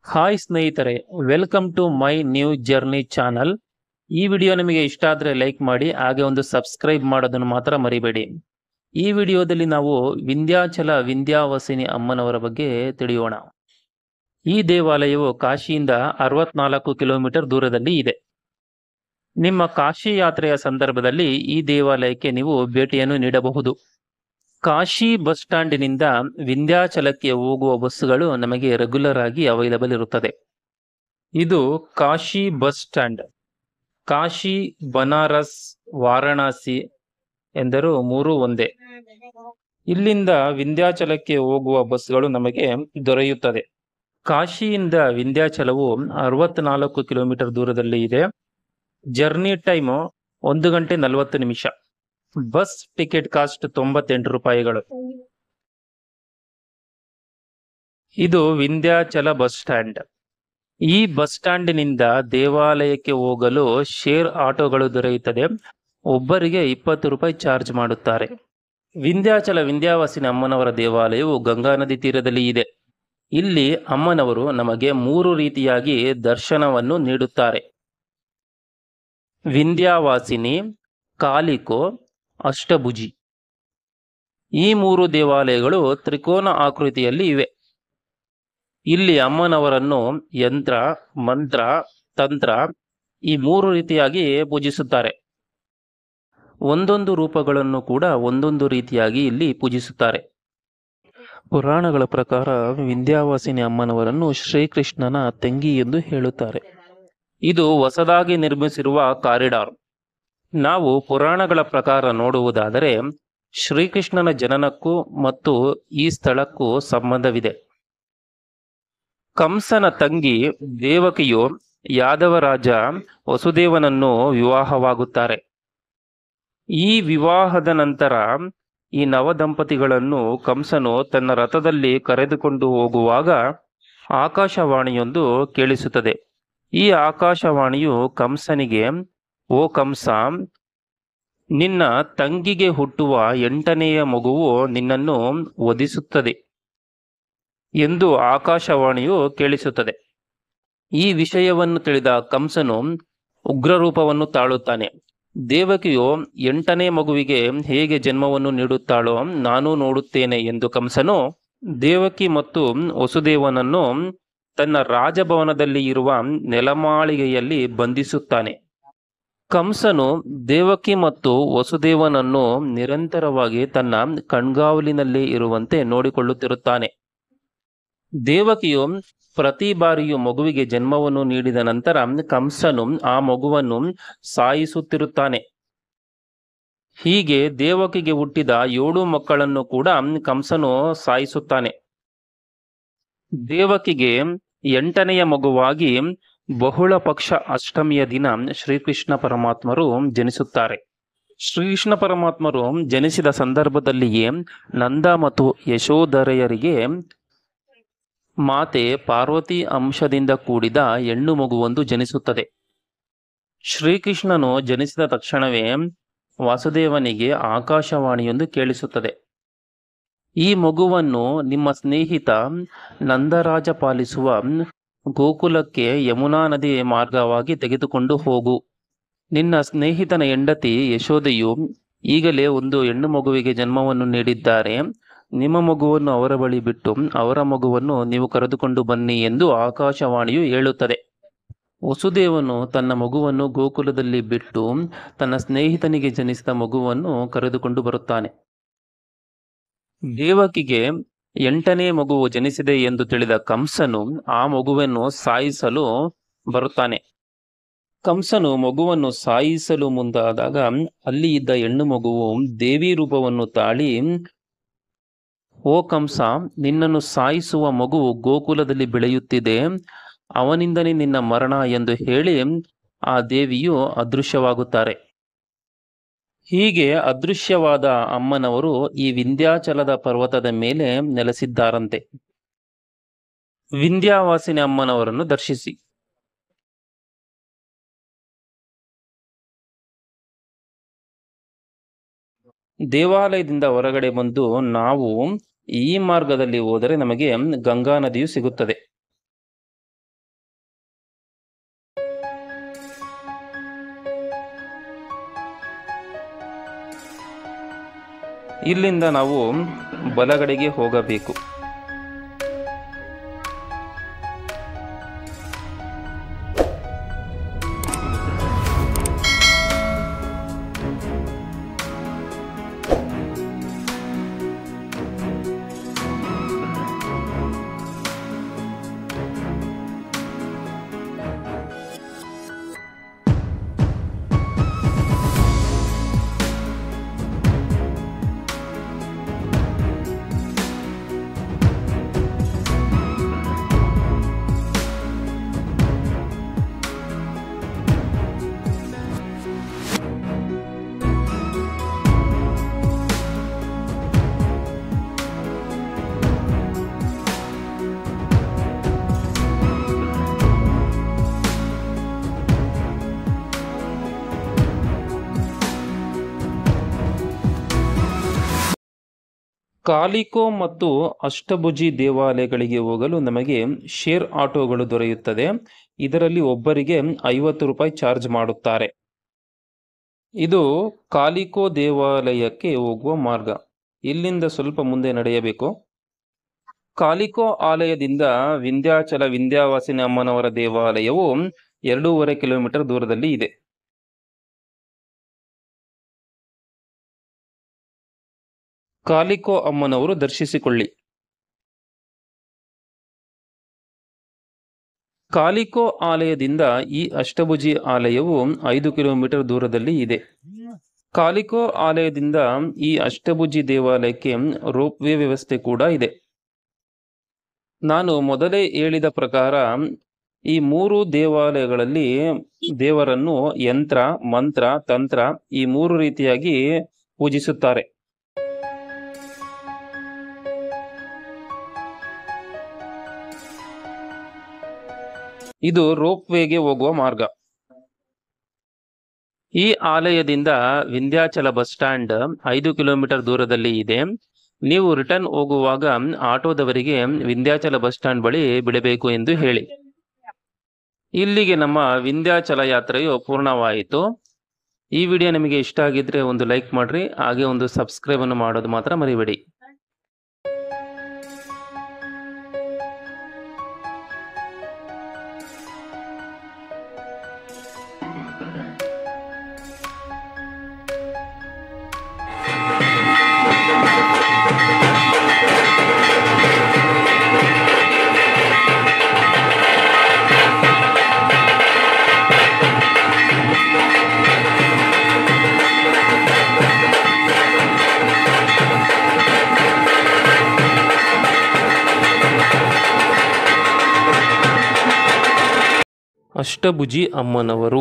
Hi ಸ್ನೇಹಿತರೆ, welcome to my new journey channel. ಈ video ನಿಮಗೆ ಇಷ್ಟ ಆದರೆ ಲೈಕ್ ಮಾಡಿ, ಹಾಗೆ ಒಂದು ಸಬ್ಸ್ಕ್ರೈಬ್ ಮಾಡೋದನ್ನು ಮಾತ್ರ ಮರಿಬೇಡಿ. ಈ ವಿಡಿಯೋದಲ್ಲಿ ನಾವು ವಿಂಧ್ಯಾಚಲ ವಿಂಧ್ಯಾವಾಸಿನಿ ಅಮ್ಮನವರ ಬಗ್ಗೆ ತಿಳಿಯೋಣ. ಈ ದೇವಾಲಯವು ಕಾಶಿಯಿಂದ 64 ಕಿಲೋಮೀಟರ್ ದೂರದಲ್ಲಿ ಇದೆ. ನಿಮ್ಮ ಕಾಶಿ ಯಾತ್ರೆಯ ಸಂದರ್ಭದಲ್ಲಿ ಈ ದೇವಾಲಯಕ್ಕೆ ನೀವು ಭೇಟಿಯನ್ನು ನೀಡಬಹುದು. ಕಾಶಿ ಬಸ್ ಸ್ಟ್ಯಾಂಡಿನಿಂದ ವಿಂಧ್ಯಾಚಲಕ್ಕೆ ಹೋಗುವ ಬಸ್ಸುಗಳು ನಮಗೆ ರೆಗ್ಯುಲರ್ ಆಗಿ ಅವೈಲಬಲ್ ಇರುತ್ತದೆ. ಇದು ಕಾಶಿ ಬಸ್ ಸ್ಟ್ಯಾಂಡ್. ಕಾಶಿ, ಬನಾರಸ್, ವಾರಣಾಸಿ ಎಂದರೂ ಮೂರು ಒಂದೇ. ಇಲ್ಲಿಂದ ವಿಂಧ್ಯಾಚಲಕ್ಕೆ ಹೋಗುವ ಬಸ್ಗಳು ನಮಗೆ ದೊರೆಯುತ್ತದೆ. ಕಾಶಿಯಿಂದ ವಿಂಧ್ಯಾಚಲವು 64 ಕಿಲೋಮೀಟರ್ ದೂರದಲ್ಲಿ ಇದೆ. ಜರ್ನಿ ಟೈಮು 1 ಗಂಟೆ 40 ನಿಮಿಷ. ಬಸ್ ಟಿಕೆಟ್ ಕಾಸ್ಟ್ 98 ರೂಪಾಯಿಗಳು. ಇದು ವಿಂಧ್ಯಾಚಲ ಬಸ್ ಸ್ಟ್ಯಾಂಡ್. ಈ ಬಸ್ ಸ್ಟ್ಯಾಂಡಿನಿಂದ ದೇವಾಲಯಕ್ಕೆ ಹೋಗಲು ಶೇರ್ ಆಟೋಗಳು ದೊರೆಯುತ್ತದೆ. ಒಬ್ಬರಿಗೆ 20 ರೂಪಾಯಿ ಚಾರ್ಜ್ ಮಾಡುತ್ತಾರೆ. ವಿಂಧ್ಯಾಚಲ ವಿಂಧ್ಯಾವಾಸಿನಿ ಅಮ್ಮನವರ ದೇವಾಲಯವು ಗಂಗಾ ನದಿ ತೀರದಲ್ಲಿ ಇದೆ. ಇಲ್ಲಿ ಅಮ್ಮನವರು ನಮಗೆ 3 ರೀತಿಯಾಗಿ ದರ್ಶನವನ್ನು ನೀಡುತ್ತಾರೆ: ವಿಂಧ್ಯಾವಾಸಿನಿ, ಕಾಲಿಕೋ, ಅಷ್ಟಭುಜಿ. ಈ 3 ದೇವಾಲಯಗಳು ತ್ರಿಕೋನ ಆಕೃತಿಯಲ್ಲಿ ಇವೆ. ಇಲ್ಲಿ ಅಮ್ಮನವರನ್ನು ಯಂತ್ರ, ಮಂತ್ರ, ತಂತ್ರ ಈ 3 ರೀತಿಯಾಗಿ ಪೂಜಿಸುತ್ತಾರೆ. ಒಂದೊಂದು ರೂಪಗಳನ್ನು ಕೂಡ ಒಂದೊಂದು ರೀತಿಯಾಗಿ ಇಲ್ಲಿ ಪೂಜಿಸುತ್ತಾರೆ. ಪುರಾಣಗಳ ಪ್ರಕಾರ ವಿಂಧ್ಯಾವಾಸಿನಿ ಅಮ್ಮನವರನ್ನು ಶ್ರೀಕೃಷ್ಣನ ತಂಗಿ ಎಂದು ಹೇಳುತ್ತಾರೆ. ಇದು ಹೊಸದಾಗಿ ನಿರ್ಮಿಸಿರುವ ಕಾರಿಡಾರ್. ನಾವು ಪುರಾಣಗಳ ಪ್ರಕಾರ ನೋಡುವುದಾದರೆ ಶ್ರೀಕೃಷ್ಣನ ಜನನಕ್ಕೂ ಮತ್ತು ಈ ಸ್ಥಳಕ್ಕೂ ಸಂಬಂಧವಿದೆ. ಕಂಸನ ತಂಗಿ ದೇವಕಿಯು ಯಾದವರಾಜ ವಸುದೇವನನ್ನು ವಿವಾಹವಾಗುತ್ತಾರೆ. ಈ ವಿವಾಹದ ನಂತರ ಈ ನವದಂಪತಿಗಳನ್ನು ಕಂಸನು ತನ್ನ ರಥದಲ್ಲಿ ಕರೆದುಕೊಂಡು ಹೋಗುವಾಗ ಆಕಾಶವಾಣಿಯೊಂದು ಕೇಳಿಸುತ್ತದೆ. ಈ ಆಕಾಶವಾಣಿಯು ಕಂಸನಿಗೆ, ಓ ಕಂಸ, ನಿನ್ನ ತಂಗಿಗೆ ಹುಟ್ಟುವ 8ನೆಯ ಮಗುವು ನಿನ್ನನ್ನು ವಧಿಸುತ್ತದೆ ಎಂದು ಆಕಾಶವಾಣಿಯು ಕೇಳಿಸುತ್ತದೆ. ಈ ವಿಷಯವನ್ನು ತಿಳಿದ ಕಂಸನು ಉಗ್ರರೂಪವನ್ನು ತಾಳುತ್ತಾನೆ. ದೇವಕಿಯು 8ನೇ ಮಗುವಿಗೆ ಹೇಗೆ ಜನ್ಮವನ್ನು ನೀಡುತ್ತಾಳೋ ನಾನು ನೋಡುತ್ತೇನೆ ಎಂದು ಕಂಸನು ದೇವಕಿ ಮತ್ತು ವಸುದೇವನನ್ನು ತನ್ನ ರಾಜಭವನದಲ್ಲಿ ಇರುವ ನೆಲಮಾಳಿಗೆಯಲ್ಲಿ ಬಂಧಿಸುತ್ತಾನೆ. ಕಂಸನು ದೇವಕಿ ಮತ್ತು ವಸುದೇವನನ್ನು ನಿರಂತರವಾಗಿ ತನ್ನ ಕಣ್ಗಾವಲಿನಲ್ಲಿ ಇರುವಂತೆ ನೋಡಿಕೊಳ್ಳುತ್ತಿರುತ್ತಾನೆ. ದೇವಕಿಯು ಪ್ರತಿ ಬಾರಿಯೂ ಮಗುವಿಗೆ ಜನ್ಮವನ್ನು ನೀಡಿದ ನಂತರ ಕಂಸನು ಆ ಮಗುವನ್ನು ಸಾಯಿಸುತ್ತಿರುತ್ತಾನೆ. ಹೀಗೆ ದೇವಕಿಗೆ ಹುಟ್ಟಿದ 7 ಮಕ್ಕಳನ್ನು ಕೂಡ ಕಂಸನು ಸಾಯಿಸುತ್ತಾನೆ. ದೇವಕಿಗೆ 8ನೆಯ ಮಗುವಾಗಿ ಬಹುಳ ಪಕ್ಷ ಅಷ್ಟಮಿಯ ದಿನ ಶ್ರೀಕೃಷ್ಣ ಪರಮಾತ್ಮರು ಜನಿಸುತ್ತಾರೆ. ಶ್ರೀಕೃಷ್ಣ ಪರಮಾತ್ಮರು ಜನಿಸಿದ ಸಂದರ್ಭದಲ್ಲಿಯೇ ನಂದ ಮತ್ತು ಯಶೋಧರೆಯರಿಗೆ ಮಾತೆ ಪಾರ್ವತಿ ಅಂಶದಿಂದ ಕೂಡಿದ ಹೆಣ್ಣು ಮಗುವೊಂದು ಜನಿಸುತ್ತದೆ. ಶ್ರೀಕೃಷ್ಣನು ಜನಿಸಿದ ತಕ್ಷಣವೇ ವಾಸುದೇವನಿಗೆ ಆಕಾಶವಾಣಿಯೊಂದು ಕೇಳಿಸುತ್ತದೆ. ಈ ಮಗುವನ್ನು ನಿಮ್ಮ ಸ್ನೇಹಿತ ನಂದರಾಜ ಪಾಲಿಸುವ ಗೋಕುಲಕ್ಕೆ ಯಮುನಾ ನದಿ ಮಾರ್ಗವಾಗಿ ತೆಗೆದುಕೊಂಡು ಹೋಗು. ನಿನ್ನ ಸ್ನೇಹಿತನ ಹೆಂಡತಿ ಯಶೋದೆಯು ಈಗಲೇ ಒಂದು ಹೆಣ್ಣು ಮಗುವಿಗೆ ಜನ್ಮವನ್ನು ನೀಡಿದ್ದಾರೆ. ನಿಮ್ಮ ಮಗುವನ್ನು ಅವರ ಬಳಿ ಬಿಟ್ಟು ಅವರ ಮಗುವನ್ನು ನೀವು ಕರೆದುಕೊಂಡು ಬನ್ನಿ ಎಂದು ಆಕಾಶವಾಣಿಯು ಹೇಳುತ್ತದೆ. ವಸುದೇವನು ತನ್ನ ಮಗುವನ್ನು ಗೋಕುಲದಲ್ಲಿ ಬಿಟ್ಟು ತನ್ನ ಸ್ನೇಹಿತನಿಗೆ ಜನಿಸಿದ ಮಗುವನ್ನು ಕರೆದುಕೊಂಡು ಬರುತ್ತಾನೆ. ದೇವಕಿಗೆ 8ನೇ ಮಗುವು ಜನಿಸಿದೆ ಎಂದು ತಿಳಿದ ಕಂಸನು ಆ ಮಗುವನ್ನು ಸಾಯಿಸಲು ಬರುತ್ತಾನೆ. ಕಂಸನು ಮಗುವನ್ನು ಸಾಯಿಸಲು ಮುಂದಾದಾಗ ಅಲ್ಲಿ ಇದ್ದ ಹೆಣ್ಣು ಮಗುವು ದೇವಿ ರೂಪವನ್ನು ತಾಳಿ, ಓ ಕಂಸ, ನಿನ್ನನ್ನು ಸಾಯಿಸುವ ಮಗು ಗೋಕುಲದಲ್ಲಿ ಬೆಳೆಯುತ್ತಿದೆ, ಅವನಿಂದನೇ ನಿನ್ನ ಮರಣ ಎಂದು ಹೇಳಿ ಆ ದೇವಿಯು ಅದೃಶ್ಯವಾಗುತ್ತಾರೆ. ಹೀಗೆ ಅದೃಶ್ಯವಾದ ಅಮ್ಮನವರು ಈ ವಿಂಧ್ಯಾಚಲದ ಪರ್ವತದ ಮೇಲೆ ನೆಲೆಸಿದ್ದಾರಂತೆ. ವಿಂಧ್ಯಾವಾಸಿನಿ ಅಮ್ಮನವರನ್ನು ದರ್ಶಿಸಿ. ದೇವಾಲಯದಿಂದ ಹೊರಗಡೆ ಬಂದು ನಾವು ಈ ಮಾರ್ಗದಲ್ಲಿ ಹೋದರೆ ನಮಗೆ ಗಂಗಾ ನದಿಯು ಸಿಗುತ್ತದೆ. ಇಲ್ಲಿಂದ ನಾವು ಬಲಗಡೆಗೆ ಹೋಗಬೇಕು. ಕಾಲಿಕೋ ಮತ್ತು ಅಷ್ಟಭುಜಿ ದೇವಾಲಯಗಳಿಗೆ ಹೋಗಲು ನಮಗೆ ಶೇರ್ ಆಟೋಗಳು ದೊರೆಯುತ್ತದೆ. ಇದರಲ್ಲಿ ಒಬ್ಬರಿಗೆ 50 ರೂಪಾಯಿ ಚಾರ್ಜ್ ಮಾಡುತ್ತಾರೆ. ಇದು ಕಾಲಿಕೋ ದೇವಾಲಯಕ್ಕೆ ಹೋಗುವ ಮಾರ್ಗ. ಇಲ್ಲಿಂದ ಸ್ವಲ್ಪ ಮುಂದೆ ನಡೆಯಬೇಕು. ಕಾಲಿಕೋ ಆಲಯದಿಂದ ವಿಂಧ್ಯಾಚಲ ವಿಂಧ್ಯಾವಾಸಿನಿ ಅಮ್ಮನವರ ದೇವಾಲಯವು 2.5 ಕಿಲೋಮೀಟರ್ ದೂರದಲ್ಲಿ ಇದೆ. ಕಾಲಿಕೋ ಅಮ್ಮನವರು ದರ್ಶಿಸಿಕೊಳ್ಳಿ. ಕಾಲಿಕೋ ಆಲಯದಿಂದ ಈ ಅಷ್ಟಭುಜಿ ಆಲಯವು 5 ಕಿಲೋಮೀಟರ್ ದೂರದಲ್ಲಿ ಇದೆ. ಕಾಲಿಕೋ ಆಲಯದಿಂದ ಈ ಅಷ್ಟಭುಜಿ ದೇವಾಲಯಕ್ಕೆ ರೋಪ್ ವೇ ವ್ಯವಸ್ಥೆ ಕೂಡ ಇದೆ. ನಾನು ಮೊದಲೇ ಹೇಳಿದ ಪ್ರಕಾರ ಈ 3 ದೇವಾಲಯಗಳಲ್ಲಿ ದೇವರನ್ನು ಯಂತ್ರ, ಮಂತ್ರ, ತಂತ್ರ ಈ 3 ರೀತಿಯಾಗಿ ಪೂಜಿಸುತ್ತಾರೆ. ಇದು ರೋಪ್ ವೇಗೆ ಹೋಗುವ ಮಾರ್ಗ. ಈ ಆಲಯದಿಂದ ವಿಂಧ್ಯಾಚಲ ಬಸ್ ಸ್ಟ್ಯಾಂಡ್ 5 ಕಿಲೋಮೀಟರ್ ದೂರದಲ್ಲಿ ಇದೆ. ನೀವು ರಿಟರ್ನ್ ಹೋಗುವಾಗ ಆಟೋದವರಿಗೆ ವಿಂಧ್ಯಾಚಲ ಬಸ್ ಸ್ಟ್ಯಾಂಡ್ ಬಳಿ ಬಿಡಬೇಕು ಎಂದು ಹೇಳಿ. ಇಲ್ಲಿಗೆ ನಮ್ಮ ವಿಂಧ್ಯಾಚಲ ಯಾತ್ರೆಯು ಪೂರ್ಣವಾಯಿತು. ಈ ವಿಡಿಯೋ ನಿಮಗೆ ಇಷ್ಟ ಆಗಿದ್ರೆ ಒಂದು ಲೈಕ್ ಮಾಡ್ರಿ, ಹಾಗೆ ಒಂದು ಸಬ್ಸ್ಕ್ರೈಬ್ ಅನ್ನು ಮಾಡೋದು ಮಾತ್ರ ಮರಿಬೇಡಿ. ಅಷ್ಟಭುಜಿ ಅಮ್ಮನವರು